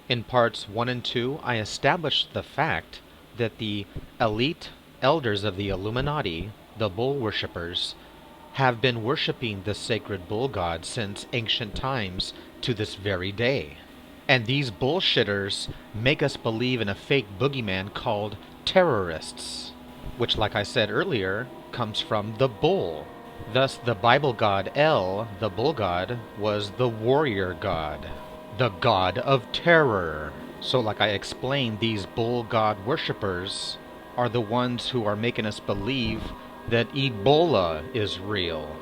In parts 1 and 2, I established the fact that the elite elders of the Illuminati, the bull worshippers, have been worshipping the sacred bull god since ancient times to this very day. And these bullshitters make us believe in a fake boogeyman called terrorists, which, like I said earlier, comes from the bull. Thus, the Bible god El, the bull god, was the warrior god, the god of terror. So, like I explained, these bull god worshippers are the ones who are making us believe that Ebola is real.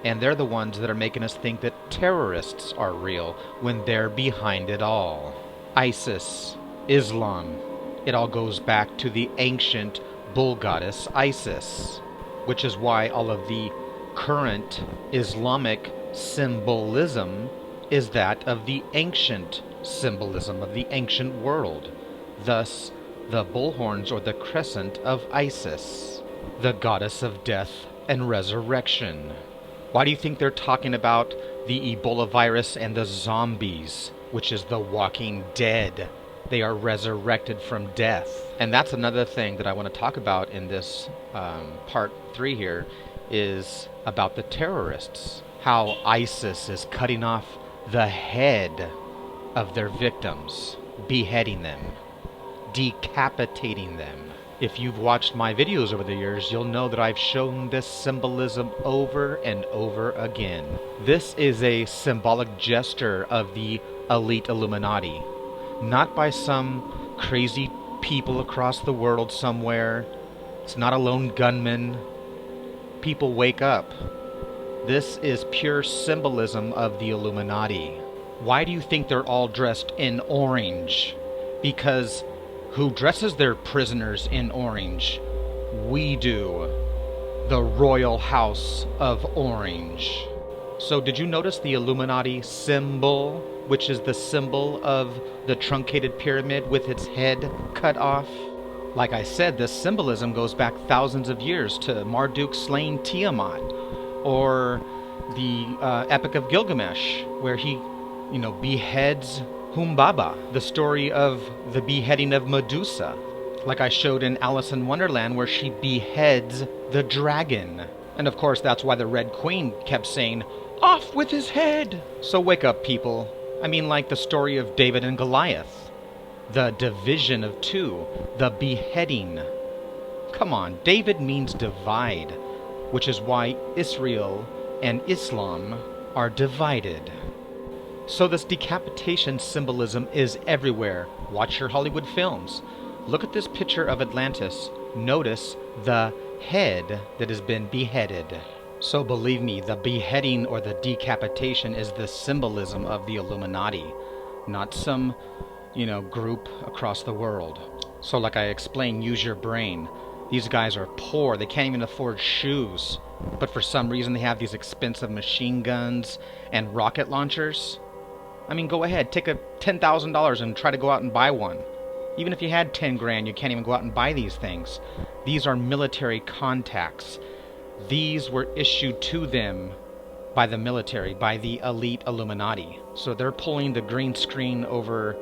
And they're the ones that are making us think that terrorists are real when they're behind it all. ISIS, Islam, it all goes back to the ancient bull goddess Isis, which is why all of the current Islamic symbolism is that of the ancient symbolism of the ancient world. Thus, the bullhorns or the crescent of Isis, the goddess of death and resurrection. Why do you think they're talking about the Ebola virus and the zombies, which is the walking dead? They are resurrected from death. And that's another thing that I want to talk about in this part 3 here, is about the terrorists. How ISIS is cutting off the head of their victims, beheading them, decapitating them. If you've watched my videos over the years, you'll know that I've shown this symbolism over and over again. This is a symbolic gesture of the elite Illuminati, not by some crazy people across the world somewhere. It's not a lone gunman. People, wake up. This is pure symbolism of the Illuminati. Why do you think they're all dressed in orange? Because who dresses their prisoners in orange? We do. The Royal House of Orange. So did you notice the Illuminati symbol, which is the symbol of the truncated pyramid with its head cut off? Like I said, this symbolism goes back thousands of years to Marduk slaying Tiamat, or the Epic of Gilgamesh, where he, beheads Humbaba, the story of the beheading of Medusa, like I showed in Alice in Wonderland, where she beheads the dragon. And of course, that's why the Red Queen kept saying, "Off with his head!" So wake up, people. I mean, like the story of David and Goliath, the division of two, the beheading. Come on, David means divide, which is why Israel and Islam are divided. So this decapitation symbolism is everywhere. Watch your Hollywood films. Look at this picture of Atlantis. Notice the head that has been beheaded. So believe me, the beheading or the decapitation is the symbolism of the Illuminati, not some, group across the world. So like I explained, use your brain. These guys are poor. They can't even afford shoes. But for some reason they have these expensive machine guns and rocket launchers. I mean, go ahead, take a $10,000 and try to go out and buy one. Even if you had 10 grand, you can't even go out and buy these things. These are military contacts. These were issued to them by the military, by the elite Illuminati. So they're pulling the green screen over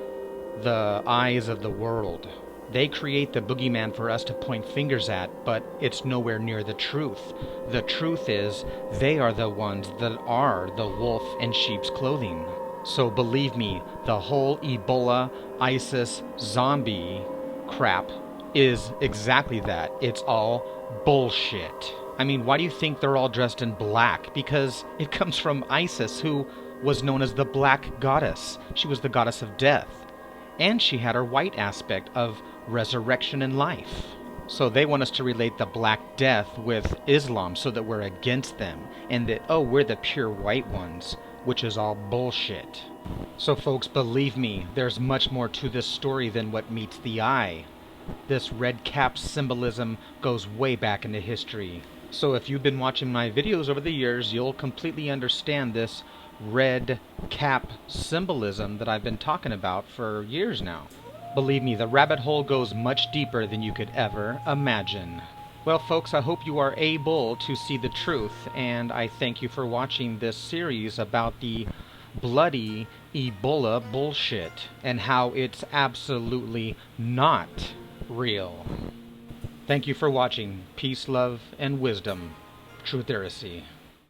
the eyes of the world. They create the boogeyman for us to point fingers at, but it's nowhere near the truth. The truth is, they are the ones that are the wolf in sheep's clothing. So believe me, the whole Ebola, ISIS, zombie crap is exactly that. It's all bullshit. I mean, why do you think they're all dressed in black? Because it comes from Isis, who was known as the Black Goddess. She was the goddess of death. And she had her white aspect of resurrection and life. So they want us to relate the Black Death with Islam so that we're against them. And that, we're the pure white ones, which is all bullshit. So folks, believe me, there's much more to this story than what meets the eye. This red cap symbolism goes way back into history. So if you've been watching my videos over the years, you'll completely understand this red cap symbolism that I've been talking about for years now. Believe me, the rabbit hole goes much deeper than you could ever imagine. Well, folks, I hope you are able to see the truth, and I thank you for watching this series about the bloody Ebola bullshit, and how it's absolutely not real. Thank you for watching. Peace, love, and wisdom. Truthiracy.